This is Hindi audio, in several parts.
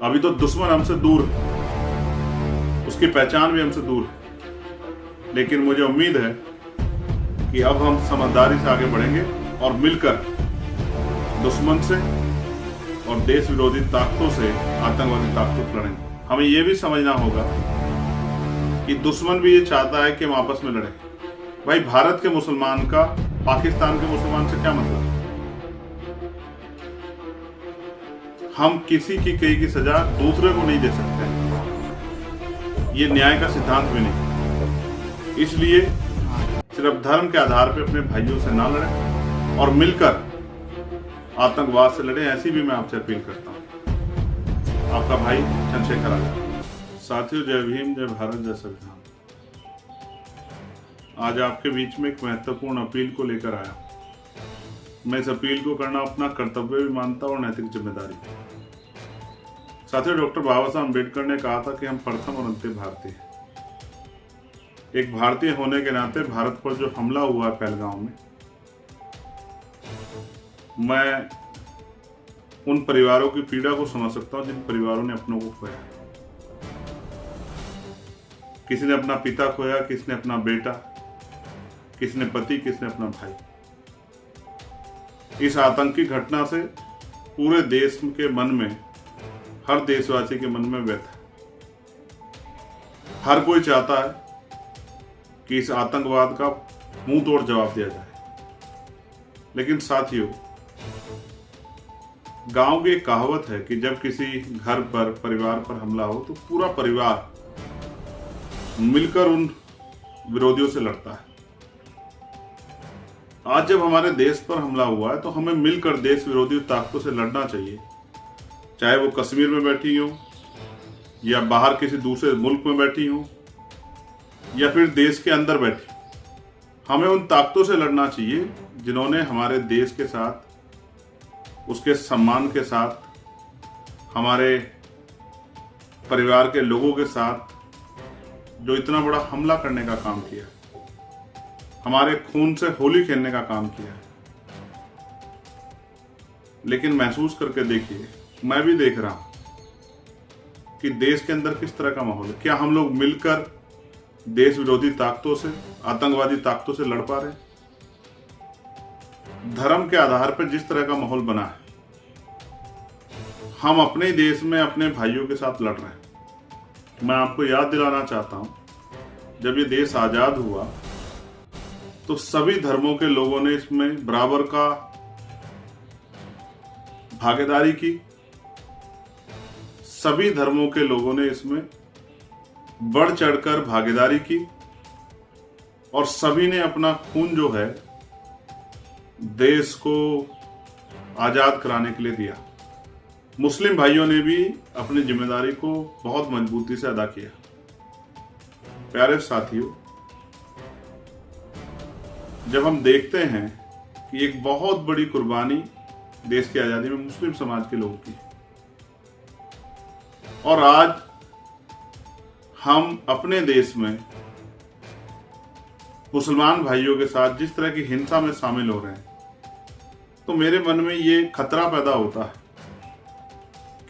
अभी तो दुश्मन हमसे दूर है, उसकी पहचान भी हमसे दूर है, लेकिन मुझे उम्मीद है कि अब हम समझदारी से आगे बढ़ेंगे और मिलकर दुश्मन से और देश विरोधी ताकतों से, आतंकवादी ताकतों से लड़ेंगे। हमें यह भी समझना होगा कि दुश्मन भी ये चाहता है कि हम आपस में लड़ें। भाई, भारत के मुसलमान का पाकिस्तान के मुसलमान से क्या मतलब? हम किसी की कई की सजा दूसरे को नहीं दे सकते, ये न्याय का सिद्धांत भी नहीं। इसलिए सिर्फ धर्म के आधार पर अपने भाइयों से ना लड़ें और मिलकर आतंकवाद से लड़ें, ऐसी भी मैं आपसे अपील करता हूं। आपका भाई चंद्रशेखर आजाद। साथियों, जय भीम, जय भारत, जय संविधान। आज आपके बीच में एक महत्वपूर्ण अपील को लेकर आया। मैं इस अपील को करना अपना कर्तव्य भी मानता हूं और नैतिक जिम्मेदारी। साथियों, डॉक्टर बाबा साहब अम्बेडकर ने कहा था कि हम प्रथम और अंतिम भारतीय हैं। एक भारतीय होने के नाते भारत पर जो हमला हुआ पहलगांव में, मैं उन परिवारों की पीड़ा को समझ सकता हूं जिन परिवारों ने अपनों को खोया। किसी ने अपना पिता खोया, किसी ने अपना बेटा, किसी ने पति, किसी ने अपना भाई। इस आतंकी घटना से पूरे देश के मन में, हर देशवासी के मन में व्यथा। हर कोई चाहता है कि इस आतंकवाद का मुंह तोड़ जवाब दिया जाए। लेकिन साथियों, गांव की एक कहावत है कि जब किसी घर पर, परिवार पर हमला हो तो पूरा परिवार मिलकर उन विरोधियों से लड़ता है। आज जब हमारे देश पर हमला हुआ है तो हमें मिलकर देश विरोधी ताकतों से लड़ना चाहिए, चाहे वो कश्मीर में बैठी हो या बाहर किसी दूसरे मुल्क में बैठी हो या फिर देश के अंदर बैठी। हमें उन ताकतों से लड़ना चाहिए जिन्होंने हमारे देश के साथ, उसके सम्मान के साथ, हमारे परिवार के लोगों के साथ जो इतना बड़ा हमला करने का काम किया, हमारे खून से होली खेलने का काम किया। लेकिन महसूस करके देखिए, मैं भी देख रहा हूं कि देश के अंदर किस तरह का माहौल है। क्या हम लोग मिलकर देश विरोधी ताकतों से, आतंकवादी ताकतों से लड़ पा रहे हैं? धर्म के आधार पर जिस तरह का माहौल बना है, हम अपने देश में अपने भाइयों के साथ लड़ रहे हैं। मैं आपको याद दिलाना चाहता हूं, जब ये देश आजाद हुआ तो सभी धर्मों के लोगों ने इसमें बराबर का भागीदारी की। सभी धर्मों के लोगों ने इसमें बढ़ चढ़कर भागीदारी की और सभी ने अपना खून जो है देश को आजाद कराने के लिए दिया। मुस्लिम भाइयों ने भी अपनी जिम्मेदारी को बहुत मजबूती से अदा किया। प्यारे साथियों, जब हम देखते हैं कि एक बहुत बड़ी कुर्बानी देश की आजादी में मुस्लिम समाज के लोगों की, और आज हम अपने देश में मुसलमान भाइयों के साथ जिस तरह की हिंसा में शामिल हो रहे हैं, तो मेरे मन में ये खतरा पैदा होता है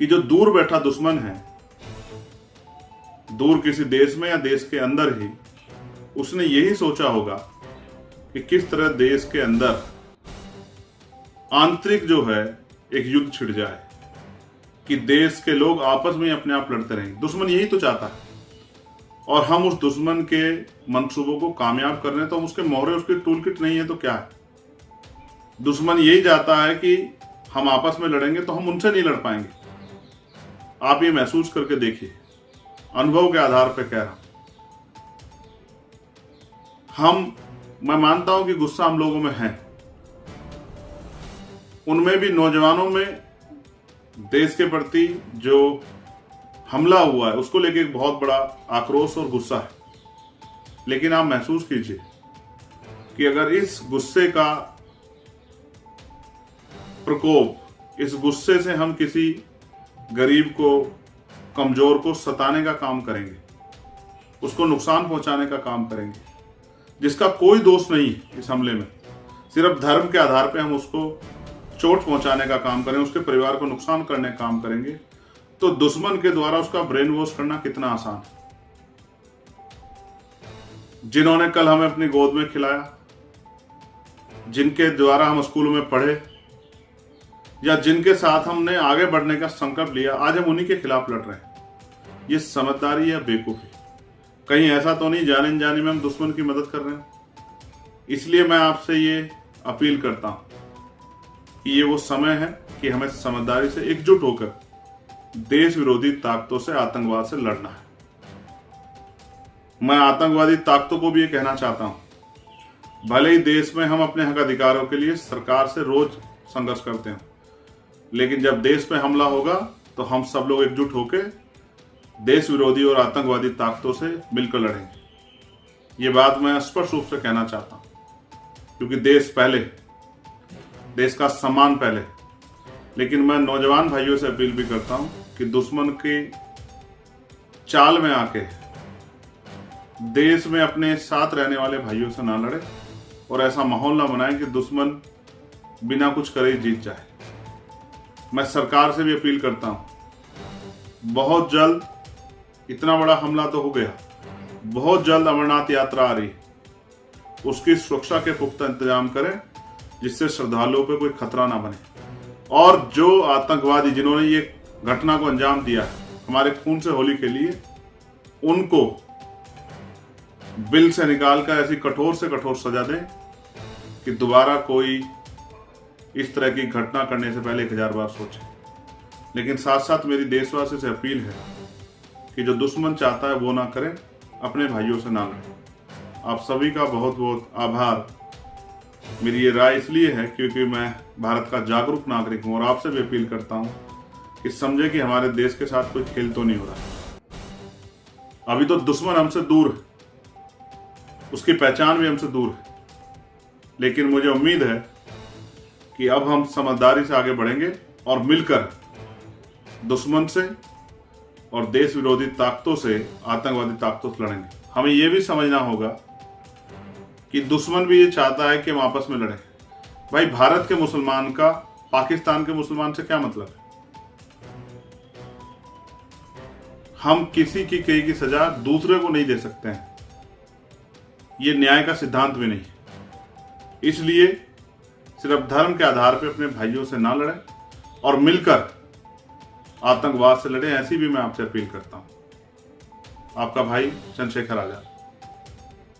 कि जो दूर बैठा दुश्मन है, दूर किसी देश में या देश के अंदर ही, उसने यही सोचा होगा कि किस तरह देश के अंदर आंतरिक जो है एक युद्ध छिड़ जाए, कि देश के लोग आपस में अपने आप लड़ते रहें। दुश्मन यही तो चाहता है और हम उस दुश्मन के मंसूबों को कामयाब कर रहे हैं। तो हम उसके मोहरे, उसकी टूल किट नहीं है तो क्या है? दुश्मन यही चाहता है कि हम आपस में लड़ेंगे तो हम उनसे नहीं लड़ पाएंगे। आप ये महसूस करके देखिए, अनुभव के आधार पर कह रहा हूं। मैं मानता हूं कि गुस्सा हम लोगों में है, उनमें भी नौजवानों में देश के प्रति जो हमला हुआ है उसको लेके एक बहुत बड़ा आक्रोश और गुस्सा है। लेकिन आप महसूस कीजिए कि अगर इस गुस्से का प्रकोप, इस गुस्से से हम किसी गरीब को, कमजोर को सताने का काम करेंगे, उसको नुकसान पहुंचाने का काम करेंगे, जिसका कोई दोष नहीं है इस हमले में, सिर्फ धर्म के आधार पर हम उसको चोट पहुंचाने का काम करें, उसके परिवार को नुकसान करने का काम करेंगे, तो दुश्मन के द्वारा उसका ब्रेन वॉश करना कितना आसान है। जिन्होंने कल हमें अपनी गोद में खिलाया, जिनके द्वारा हम स्कूलों में पढ़े, या जिनके साथ हमने आगे बढ़ने का संकल्प लिया, आज हम उन्हीं के खिलाफ लड़ रहे हैं। ये समझदारी या बेवकूफी? कहीं ऐसा तो नहीं जाने अनजाने में हम दुश्मन की मदद कर रहे हैं? इसलिए मैं आपसे ये अपील करता हूं कि ये वो समय है कि हमें समझदारी से एकजुट होकर देश विरोधी ताकतों से, आतंकवाद से लड़ना है। मैं आतंकवादी ताकतों को भी ये कहना चाहता हूं, भले ही देश में हम अपने हक अधिकारों के लिए सरकार से रोज संघर्ष करते हैं, लेकिन जब देश पे हमला होगा तो हम सब लोग एकजुट होकर देश विरोधी और आतंकवादी ताकतों से मिलकर लड़ेंगे। ये बात मैं स्पष्ट रूप से कहना चाहता हूं, क्योंकि देश पहले, देश का सम्मान पहले। लेकिन मैं नौजवान भाइयों से अपील भी करता हूं कि दुश्मन की चाल में आके देश में अपने साथ रहने वाले भाइयों से ना लड़े और ऐसा माहौल ना बनाए कि दुश्मन बिना कुछ करे जीत जाए। मैं सरकार से भी अपील करता हूं, बहुत जल्द, इतना बड़ा हमला तो हो गया, बहुत जल्द अमरनाथ यात्रा आ रही, उसकी सुरक्षा के पुख्ता इंतजाम करें जिससे श्रद्धालुओं पे कोई खतरा ना बने। और जो आतंकवादी जिन्होंने ये घटना को अंजाम दिया है हमारे खून से होली के लिए, उनको बिल से निकालकर ऐसी कठोर से कठोर सजा दें कि दोबारा कोई इस तरह की घटना करने से पहले 1000 बार सोचे। लेकिन साथ साथ मेरी देशवासी से अपील है कि जो दुश्मन चाहता है वो ना करें, अपने भाइयों से ना लड़ें। आप सभी का बहुत बहुत आभार। मेरी ये राय इसलिए है क्योंकि मैं भारत का जागरूक नागरिक हूं और आपसे भी अपील करता हूं कि समझे कि हमारे देश के साथ कोई खेल तो नहीं हो रहा। अभी तो दुश्मन हमसे दूर है, उसकी पहचान भी हमसे दूर है, लेकिन मुझे उम्मीद है कि अब हम समझदारी से आगे बढ़ेंगे और मिलकर दुश्मन से और देश विरोधी ताकतों से, आतंकवादी ताकतों से लड़ेंगे। हमें यह भी समझना होगा कि दुश्मन भी ये चाहता है कि हम आपस में लड़ें। भाई, भारत के मुसलमान का पाकिस्तान के मुसलमान से क्या मतलब है? हम किसी की कई की सजा दूसरे को नहीं दे सकते हैं, ये न्याय का सिद्धांत भी नहीं। इसलिए सिर्फ धर्म के आधार पर अपने भाइयों से ना लड़ें और मिलकर आतंकवाद से लड़ें, ऐसी भी मैं आपसे अपील करता हूं। आपका भाई चंद्रशेखर आजाद।